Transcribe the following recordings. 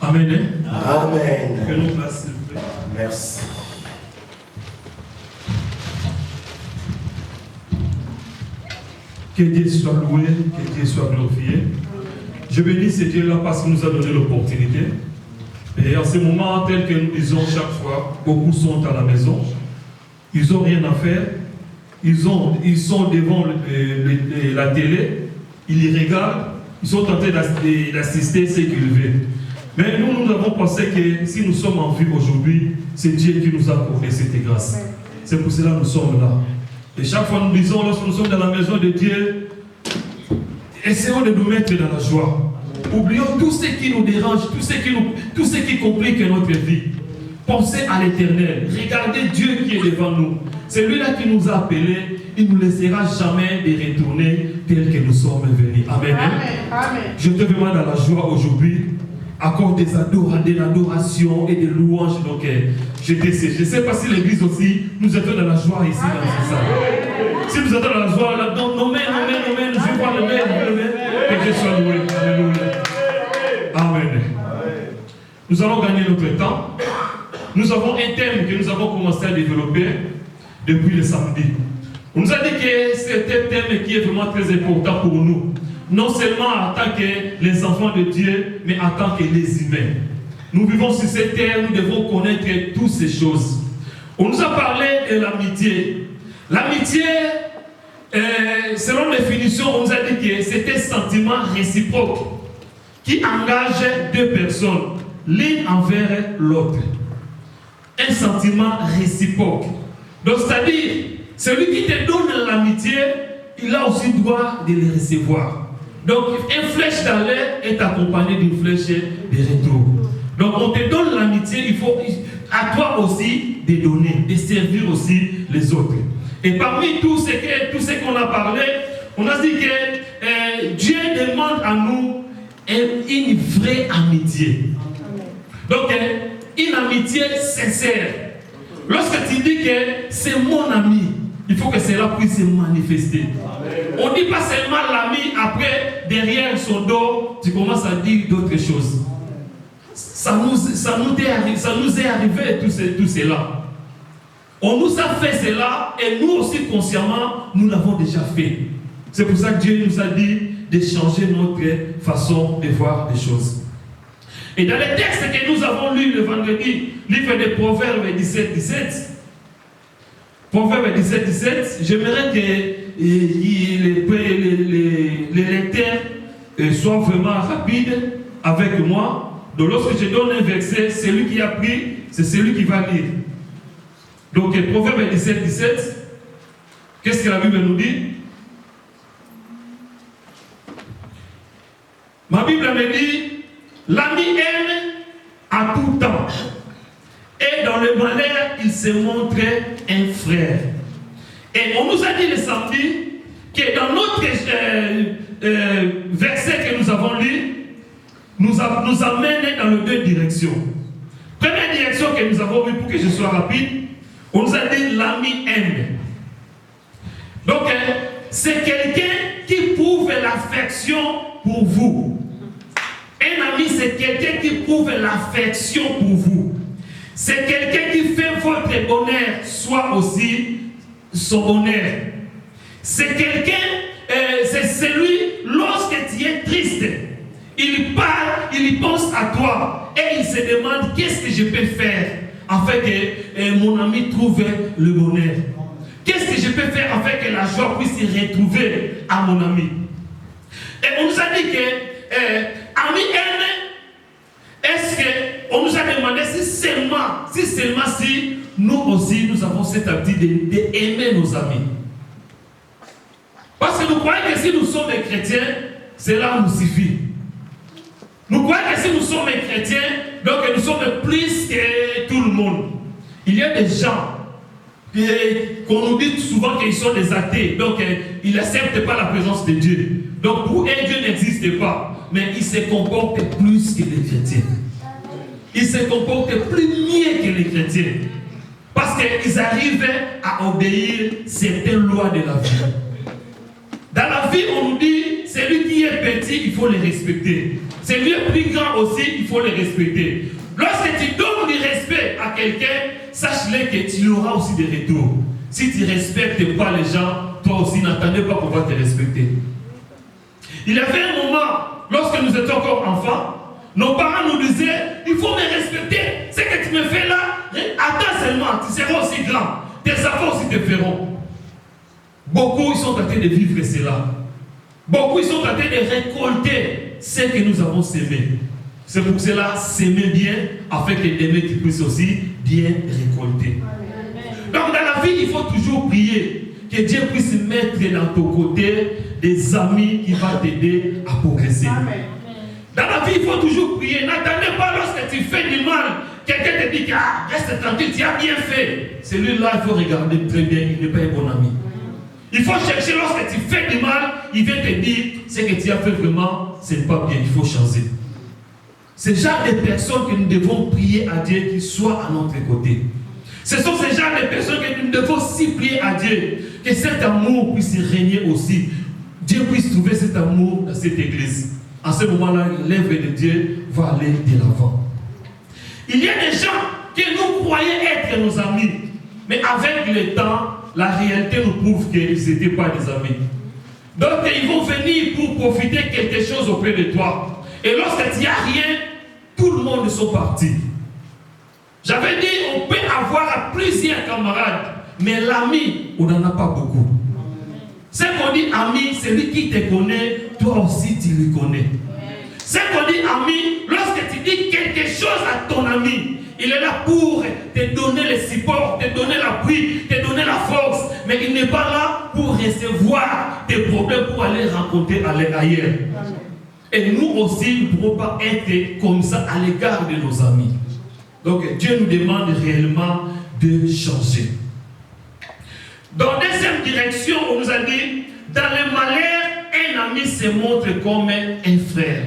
Amen. Amen. Que nous place, s'il vous plaît. Merci. Que Dieu soit loué, que Dieu soit glorifié. Je bénis ce Dieu-là parce qu'il nous a donné l'opportunité. Et en ce moment, tel que nous disons chaque fois, beaucoup sont à la maison. Ils n'ont rien à faire. Ils sont devant la télé. Ils y regardent. Ils sont tentés d'assister ce qu'ils veulent. Mais nous avons pensé que si nous sommes en vie aujourd'hui, c'est Dieu qui nous a accordé cette grâce. C'est pour cela que nous sommes là. Et chaque fois nous disons, lorsque nous sommes dans la maison de Dieu, essayons de nous mettre dans la joie. Oublions tout ce qui nous dérange, tout ce qui complique notre vie. Pensez à l'éternel. Regardez Dieu qui est devant nous. C'est lui-là qui nous a appelés. Il ne nous laissera jamais de retourner tel que nous sommes venus. Amen. Amen. Je te demande dans la joie aujourd'hui, accorde de l'adoration et des louanges. Donc, je ne sais pas si l'église aussi, nous êtes dans la joie ici dans ce salle. Si nous êtes dans la joie, là, donc, amen, je vois le Père, que Dieu soit loué. Alléluia. Amen. Nous allons gagner notre temps. Nous avons un thème que nous avons commencé à développer depuis le samedi. On nous a dit que c'est un thème qui est vraiment très important pour nous. Non seulement en tant que les enfants de Dieu, mais en tant que les humains. Nous vivons sur cette terre, nous devons connaître toutes ces choses. On nous a parlé de l'amitié. L'amitié, selon la définition, on nous a dit que c'est un sentiment réciproque qui engage deux personnes, l'une envers l'autre. Un sentiment réciproque. Donc, c'est-à-dire, celui qui te donne l'amitié, il a aussi droit de le recevoir. Donc, une flèche dans l'air est accompagnée d'une flèche de retour. Donc, on te donne l'amitié, il faut à toi aussi de donner, de servir aussi les autres. Et parmi tout ce qu'on a parlé, on a dit que Dieu demande à nous une vraie amitié. Donc, une amitié sincère. Lorsque tu dis que c'est mon ami, il faut que cela puisse se manifester. On ne dit pas seulement l'ami, après, derrière son dos, tu commences à dire d'autres choses. Ça nous est arrivé tout cela. On nous a fait cela et nous aussi consciemment, nous l'avons déjà fait. C'est pour ça que Dieu nous a dit de changer notre façon de voir les choses. Et dans les textes que nous avons lus le vendredi, livre de Proverbes 17, Proverbes 17, j'aimerais que les lecteurs soient vraiment rapides avec moi. Donc lorsque je donne un verset, celui qui a pris, c'est celui qui va lire. Donc Proverbes 17, qu'est-ce que la Bible nous dit? Ma Bible me dit, l'ami aime à tout temps. Et dans le malheur, il se montre un frère. Et on nous a dit le samedi que dans notre verset que nous avons lu, nous amène dans les deux directions. Première direction que nous avons vue, pour que je sois rapide, on nous a dit l'ami aime. Donc, c'est quelqu'un qui prouve l'affection pour vous. Un ami, c'est quelqu'un qui prouve l'affection pour vous. C'est quelqu'un qui fait votre bonheur, soit aussi son bonheur. C'est quelqu'un, c'est celui, lorsque tu es triste, il parle, il y pense à toi et il se demande qu'est-ce que je peux faire afin que mon ami trouve le bonheur. Qu'est-ce que je peux faire afin que la joie puisse se retrouver à mon ami. Et on nous a dit que ami aimé, est-ce qu'on nous a demandé si nous aussi nous avons cette habitude d'aimer nos amis. Parce que nous croyons que si nous sommes des chrétiens, cela nous suffit. Nous croyons que si nous sommes des chrétiens, donc nous sommes plus que tout le monde. Il y a des gens qu'on nous dit souvent qu'ils sont des athées, donc ils n'acceptent pas la présence de Dieu. Donc pour eux, Dieu n'existe pas, mais ils se comportent plus que les chrétiens. Ils se comportent plus mieux que les chrétiens. Parce qu'ils arrivent à obéir certaines lois de la vie. Dans la vie, on nous dit, celui qui est petit, il faut le respecter. C'est lui le plus grand aussi, il faut le respecter. Lorsque tu donnes du respect à quelqu'un, sache-le que tu auras aussi des retours. Si tu ne respectes pas les gens, toi aussi n'attendez pas pouvoir te respecter. Il y avait un moment, lorsque nous étions encore enfants, nos parents nous disaient, il faut me respecter. Ce que tu me fais là, attends seulement, tu seras aussi grand. Tes enfants aussi te feront. Beaucoup ils sont en train de vivre cela. Beaucoup ils sont en train de récolter ce que nous avons sémé. C'est pour cela, s'aimer bien, afin que demain tu puisses aussi bien récolter. Donc dans la vie, il faut toujours prier que Dieu puisse mettre dans ton côté des amis qui vont t'aider à progresser. Amen. Dans la vie, il faut toujours prier. N'attendez pas lorsque tu fais du mal. Quelqu'un te dit que reste tranquille, tu as bien fait. Celui-là, il faut regarder très bien, il n'est pas un bon ami. Il faut chercher lorsque tu fais du mal, il vient te dire ce que tu as fait vraiment, ce n'est pas bien, il faut changer. C'est le genre de personnes que nous devons prier à Dieu qui soient à notre côté. Ce sont ces genres de personnes que nous devons aussi prier à Dieu, que cet amour puisse régner aussi. Dieu puisse trouver cet amour dans cette église. En ce moment-là, l'œuvre de Dieu va aller de l'avant. Il y a des gens que nous croyons être nos amis, mais avec le temps, la réalité nous prouve qu'ils n'étaient pas des amis. Donc, ils vont venir pour profiter de quelque chose auprès de toi. Et lorsque tu n'y as rien, tout le monde sont partis. J'avais dit, on peut avoir plusieurs camarades, mais l'ami, on n'en a pas beaucoup. Ce qu'on dit ami, c'est lui qui te connaît, toi aussi tu le connais. Ce qu'on dit ami, lorsque tu dis quelque chose à ton ami, il est là pour te donner le support, te donner l'appui, te donner la force, mais il n'est pas là pour recevoir des problèmes pour aller rencontrer ailleurs. Et nous aussi, nous ne pouvons pas être comme ça à l'égard de nos amis. Donc Dieu nous demande réellement de changer. Dans la deuxième direction, on nous a dit, dans le malheur, un ami se montre comme un frère.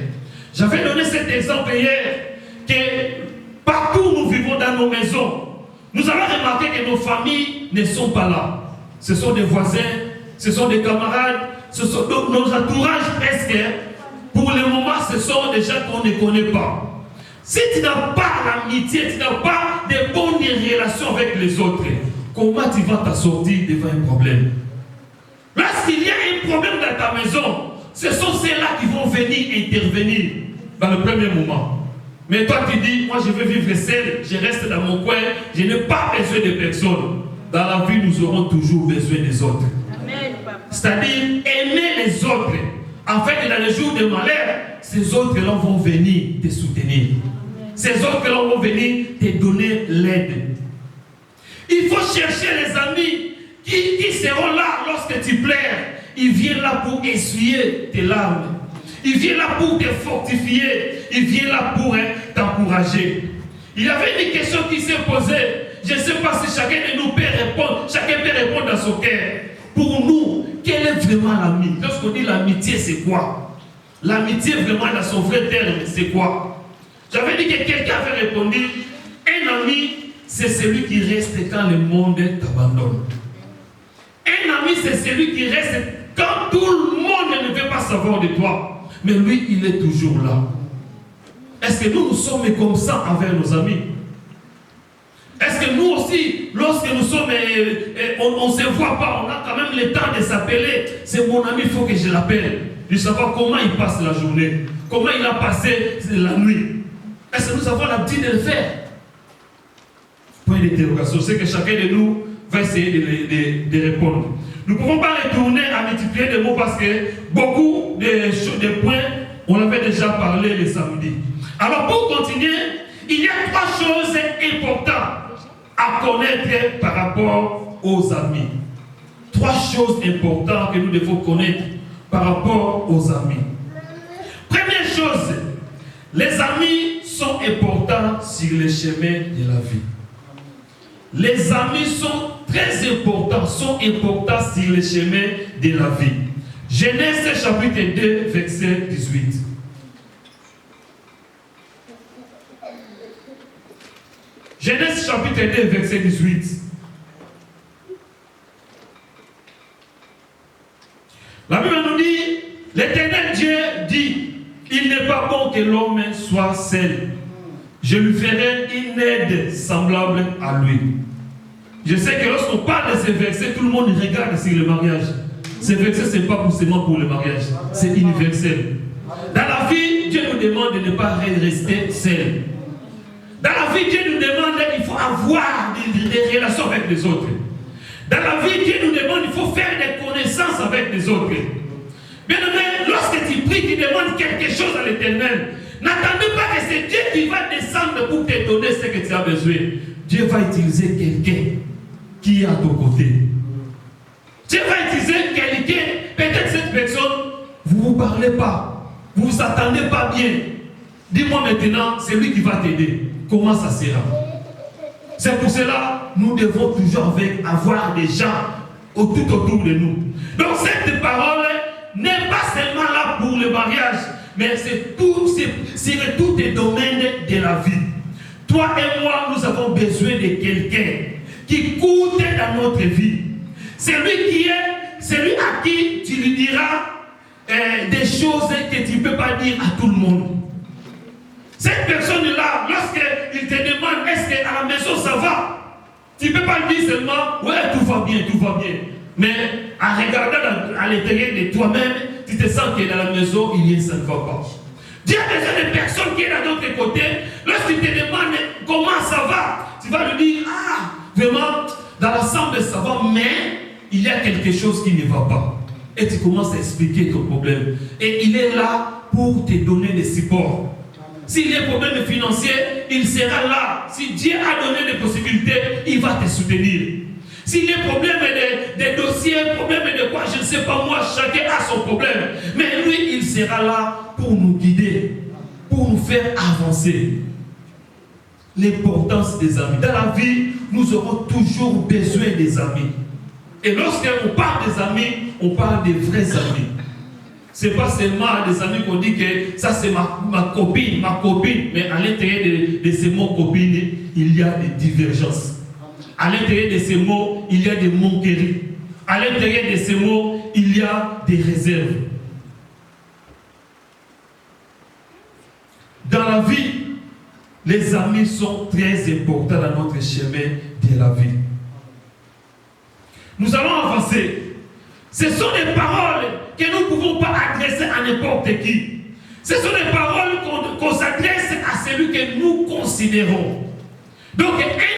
J'avais donné cet exemple hier, que partout où nous vivons dans nos maisons, nous allons remarquer que nos familles ne sont pas là. Ce sont des voisins, ce sont des camarades, ce sont nos entourages presque. Pour le moment, ce sont des gens qu'on ne connaît pas. Si tu n'as pas l'amitié, tu n'as pas de bonnes relations avec les autres, comment tu vas t'en sortir devant un problème? Lorsqu'il y a un problème dans ta maison, ce sont ceux-là qui vont venir intervenir dans le premier moment. Mais toi tu dis, moi je veux vivre seul, je reste dans mon coin, je n'ai pas besoin de personne. Dans la vie, nous aurons toujours besoin des autres. C'est-à-dire aimer les autres. En fait, dans les jours de malheur, ces autres-là vont venir te soutenir. Ces autres-là vont venir te donner l'aide. Il faut chercher les amis qui seront là lorsque tu pleures. Ils viennent là pour essuyer tes larmes. Ils viennent là pour te fortifier. Ils viennent là pour t'encourager. Il y avait une question qui s'est posée. Je ne sais pas si chacun de nous peut répondre. Chacun peut répondre dans son cœur. Pour nous, quel est vraiment l'ami? Lorsqu'on dit l'amitié, c'est quoi? L'amitié vraiment dans son vrai terme, c'est quoi? J'avais dit que quelqu'un avait répondu, un ami, c'est celui qui reste quand le monde t'abandonne. Un ami, c'est celui qui reste quand tout le monde ne veut pas savoir de toi. Mais lui, il est toujours là. Est-ce que nous sommes comme ça envers nos amis? Est-ce que nous aussi, lorsque nous sommes, on ne se voit pas, on a quand même le temps de s'appeler. C'est mon ami, il faut que je l'appelle. Je veux savoir comment il passe la journée, comment il a passé la nuit. Est-ce que nous avons l'habitude de le faire? Point d'interrogation. C'est que chacun de nous va essayer de répondre. Nous ne pouvons pas retourner à multiplier des mots parce que beaucoup de points, on avait déjà parlé le samedi. Alors pour continuer, il y a 3 choses importantes à connaître par rapport aux amis. 3 choses importantes que nous devons connaître par rapport aux amis. Première chose, les amis sont importants sur le chemin de la vie. Les amis sont très importants, sur le chemin de la vie. Genèse chapitre 2, verset 18. Genèse chapitre 2, verset 18. La Bible nous dit, l'Éternel Dieu dit, il n'est pas bon que l'homme soit seul, je lui ferai une aide semblable à lui. Je sais que lorsqu'on parle de ces versets, tout le monde regarde sur le mariage. Ces versets, ce n'est pas seulement pour le mariage, c'est universel. Dans la vie, Dieu nous demande de ne pas rester seul. Dans la vie, Dieu nous demande qu'il faut avoir des relations avec les autres. Dans la vie, Dieu nous demande qu'il faut faire des connaissances avec les autres. Bien aimé, lorsque tu pries, tu demandes quelque chose à l'Éternel. N'attendez pas que c'est Dieu qui va descendre pour te donner ce que tu as besoin. Dieu va utiliser quelqu'un qui est à ton côté. Dieu va utiliser quelqu'un, peut-être cette personne, vous ne vous parlez pas, vous ne vous attendez pas bien. Dis-moi maintenant, c'est lui qui va t'aider. Comment ça sera? C'est pour cela nous devons toujours avoir des gens tout autour de nous. Donc cette parole n'est pas seulement là pour le mariage, mais c'est sur tous les domaines de la vie. Toi et moi, nous avons besoin de quelqu'un qui coûte dans notre vie. C'est lui à qui tu lui diras des choses que tu ne peux pas dire à tout le monde. Cette personne-là, lorsqu'il te demande est-ce qu'à la maison ça va, tu ne peux pas lui dire seulement ouais, tout va bien, tout va bien. Mais en regardant à l'intérieur de toi-même, tu te sens que dans la maison, il y a ça ne va pas. Dieu a besoin de personnes qui est de l'autre côté. Lorsqu'il te demande comment ça va, tu vas lui dire ah, vraiment, dans l'ensemble ça va, mais il y a quelque chose qui ne va pas. Et tu commences à expliquer ton problème. Et il est là pour te donner des supports. S'il y a un problème financier, il sera là. Si Dieu a donné des possibilités, il va te soutenir. S'il y a un problème de dossiers, problème de quoi, je ne sais pas moi, chacun a son problème. Mais lui, il sera là pour nous guider, pour nous faire avancer. L'importance des amis. Dans la vie, nous aurons toujours besoin des amis. Et lorsqu'on parle des amis, on parle des vrais amis. Ce n'est pas seulement des amis qu'on dit que ça c'est ma copine, mais à l'intérieur de ces mots copine, il y a des divergences. À l'intérieur de ces mots, il y a des moqueries. À l'intérieur de ces mots, il y a des réserves. Dans la vie, les amis sont très importants dans notre chemin de la vie. Nous allons avancer. Ce sont des paroles que nous ne pouvons pas adresser à n'importe qui. Ce sont des paroles qu'on s'adresse à celui que nous considérons. Donc,